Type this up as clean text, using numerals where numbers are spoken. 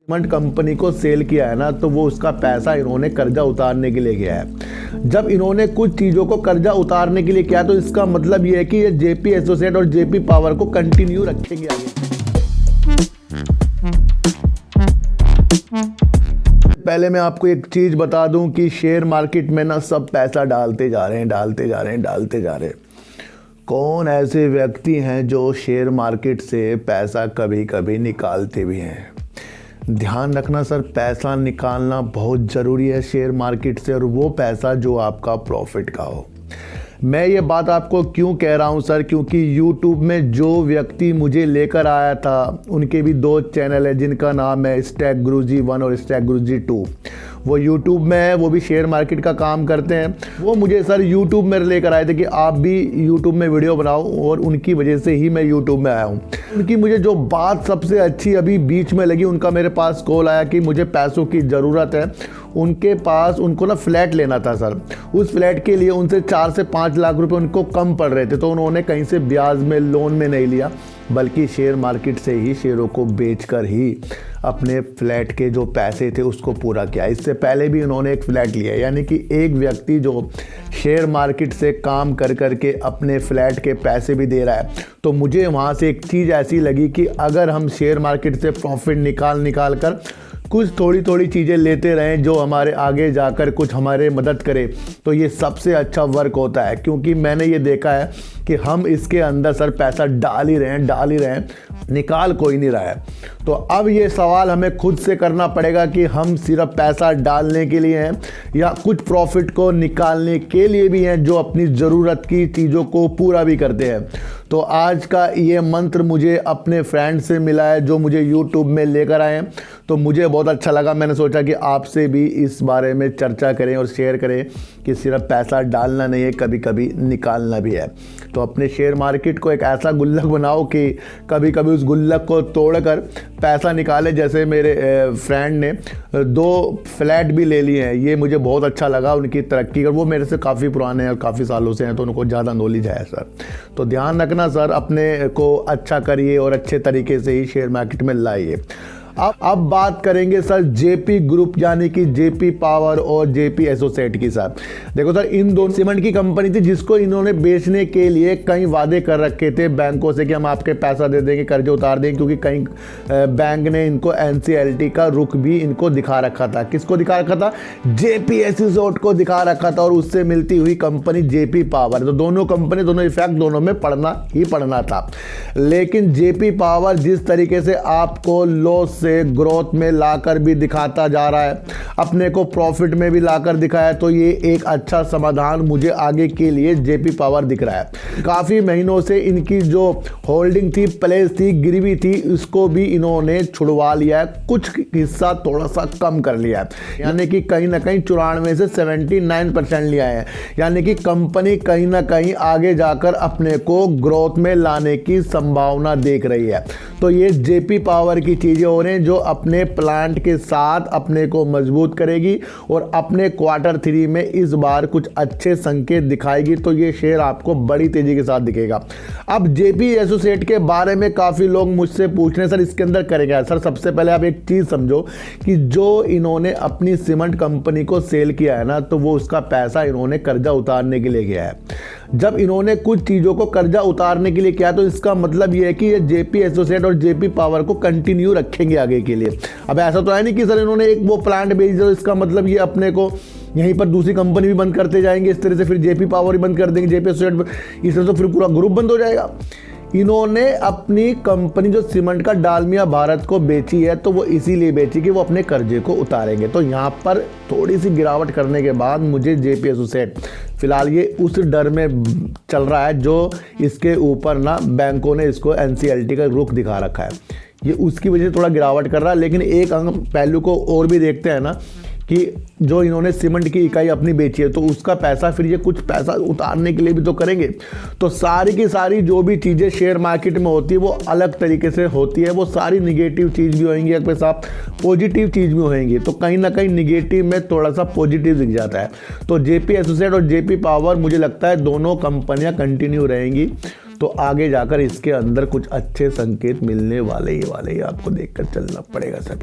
Cement company को cell किया है ना, तो वो उसका पैसा इन्होंने कर्जा उतारने के लिए किया है। जब इन्होंने कुछ चीज़ों को कर्जा उतारने के लिए किया तो इसका मतलब ये है कि ये जेपी एसोसिएट और जेपी पावर को कंटिन्यू रखेंगे आगे। पहले मैं आपको एक चीज़ बता दूं कि शेयर मार्केट में ना सब पैसा डालते जा रहे हैं। कौन ऐसे व्यक्ति हैं जो शेयर मार्केट से पैसा कभी कभी निकालते भी हैं। ध्यान रखना सर, पैसा निकालना बहुत ज़रूरी है शेयर मार्केट से, और वो पैसा जो आपका प्रॉफिट का हो। मैं ये बात आपको क्यों कह रहा हूँ सर, क्योंकि YouTube में जो व्यक्ति मुझे लेकर आया था उनके भी 2 चैनल है जिनका नाम है स्टैक गुरुजी 1 और स्टैक गुरुजी 2। वो YouTube में है, वो भी शेयर मार्केट का काम करते हैं। वो मुझे सर YouTube में लेकर आए थे कि आप भी YouTube में वीडियो बनाओ, और उनकी वजह से ही मैं YouTube में आया हूँ। उनकी मुझे जो बात सबसे अच्छी अभी बीच में लगी, उनका मेरे पास कॉल आया कि मुझे पैसों की ज़रूरत है। उनको ना फ्लैट लेना था सर। उस फ्लैट के लिए उनसे 4 से 5 लाख रुपए उनको कम पड़ रहे थे, तो उन्होंने कहीं से ब्याज में लोन में नहीं लिया, बल्कि शेयर मार्केट से ही शेयरों को बेचकर ही अपने फ्लैट के जो पैसे थे उसको पूरा किया। इससे पहले भी उन्होंने एक फ्लैट लिया, यानी कि एक व्यक्ति जो शेयर मार्केट से काम कर करके अपने फ्लैट के पैसे भी दे रहा है। तो मुझे वहाँ से एक चीज़ ऐसी लगी कि अगर हम शेयर मार्केट से प्रॉफिट निकाल कर कुछ थोड़ी चीज़ें लेते रहें जो हमारे आगे जाकर कुछ हमारे मदद करे, तो ये सबसे अच्छा वर्क होता है। क्योंकि मैंने ये देखा है कि हम इसके अंदर सर पैसा डाल ही रहे हैं, निकाल कोई नहीं रहा है। तो अब ये सवाल हमें खुद से करना पड़ेगा कि हम सिर्फ पैसा डालने के लिए हैं या कुछ प्रॉफिट को निकालने के लिए भी हैं, जो अपनी ज़रूरत की चीज़ों को पूरा भी करते हैं। तो आज का ये मंत्र मुझे अपने फ्रेंड से मिला है जो मुझे YouTube में लेकर आए हैं, तो मुझे बहुत अच्छा लगा। मैंने सोचा कि आपसे भी इस बारे में चर्चा करें और शेयर करें कि सिर्फ पैसा डालना नहीं है, कभी कभी निकालना भी है। तो अपने शेयर मार्केट को एक ऐसा गुल्लक बनाओ कि कभी कभी उस गुल्लक को तोड़कर पैसा निकाले। जैसे मेरे फ्रेंड ने 2 फ्लैट भी ले लिए हैं, ये मुझे बहुत अच्छा लगा उनकी तरक्की कर। वो मेरे से काफ़ी पुराने हैं और काफ़ी सालों से हैं, तो उनको ज़्यादा नॉलेज है सर। तो ध्यान रखना सर, अपने को अच्छा करिए और अच्छे तरीके से ही शेयर मार्केट में लाइए। अब बात करेंगे सर जेपी ग्रुप यानी कि जेपी पावर और जेपी एसोसिएट की। सर देखो सर, इन दोनों सीमेंट की कंपनी थी जिसको इन्होंने बेचने के लिए कई वादे कर रखे थे बैंकों से कि हम आपके पैसा दे देंगे, कर्जे उतार देंगे, क्योंकि कई बैंक ने इनको एनसीएलटी का रुख भी इनको दिखा रखा था। किसको दिखा रखा था? जेपी एसोसिएट को दिखा रखा था, और उससे मिलती हुई कंपनी जेपी पावर। तो दोनों कंपनी, दोनों इफेक्ट दोनों में पड़ना ही पड़ना था। लेकिन जेपी पावर जिस तरीके से आपको लॉस से ग्रोथ में लाकर भी दिखाता जा रहा है, अपने को प्रॉफिट में भी लाकर दिखाया, तो ये एक अच्छा समाधान मुझे आगे के लिए जेपी पावर दिख रहा है। काफी महीनों से इनकी जो होल्डिंग थी, प्लेस थी, गिरवी थी, इसको भी इन्होंने छुड़वा लिया है, कुछ हिस्सा थोड़ा सा कम कर लिया है, यानी कि कहीं ना कहीं 94 से 79% लिया है। यानी कि कंपनी कहीं ना कहीं आगे जाकर अपने को ग्रोथ में लाने की संभावना देख रही है। तो ये जेपी पावर की चीजें हो रही हैं जो अपने प्लांट के साथ अपने को मजबूत करेगी और अपने Q3 में इस बार कुछ अच्छे संकेत दिखाएगी। तो ये शेयर आपको बड़ी तेजी के साथ दिखेगा। अब जेपी एसोसिएट के बारे में काफी लोग मुझसे पूछ रहे हैं, सर इसके अंदर करेगा। सर सबसे पहले आप एक चीज समझो कि जो इन्होंने अपनी सीमेंट कंपनी को सेल किया है ना, तो वो उसका पैसा इन्होंने कर्जा उतारने के लिए किया है। जब इन्होंने कुछ चीज़ों को कर्जा उतारने के लिए किया, तो इसका मतलब ये है कि ये जेपी एसोसिएट और जेपी पावर को कंटिन्यू रखेंगे आगे के लिए। अब ऐसा तो है नहीं कि सर इन्होंने एक वो प्लांट बेच दिया, तो इसका मतलब ये अपने को यहीं पर दूसरी कंपनी भी बंद करते जाएंगे, इस तरह से फिर जेपी पावर भी बंद कर देंगे, जेपी एसोसिएट, इस तरह से फिर पूरा ग्रुप बंद हो जाएगा। इन्होंने अपनी कंपनी जो सीमेंट का डालमिया भारत को बेची है, तो वो इसीलिए बेची कि वो अपने कर्जे को उतारेंगे। तो यहाँ पर थोड़ी सी गिरावट करने के बाद मुझे जेपी एसोसिएट फिलहाल ये उस डर में चल रहा है जो इसके ऊपर ना बैंकों ने इसको एनसीएलटी का रुख दिखा रखा है, ये उसकी वजह से थोड़ा गिरावट कर रहा है। लेकिन एक पहलू को और भी देखते हैं ना कि जो इन्होंने सीमेंट की इकाई अपनी बेची है, तो उसका पैसा फिर ये कुछ पैसा उतारने के लिए भी तो करेंगे। तो सारी की सारी जो भी चीज़ें शेयर मार्केट में होती है वो अलग तरीके से होती है। वो सारी निगेटिव चीज़ भी होंगी, एक साथ पॉजिटिव चीज़ भी होंगी। तो कहीं ना कहीं निगेटिव में थोड़ा सा पॉजिटिव दिख जाता है। तो जेपी एसोसिएट और जेपी पावर मुझे लगता है दोनों कंपनियां कंटिन्यू रहेंगी। तो आगे जाकर इसके अंदर कुछ अच्छे संकेत मिलने वाले ही आपको देखकर चलना पड़ेगा सर।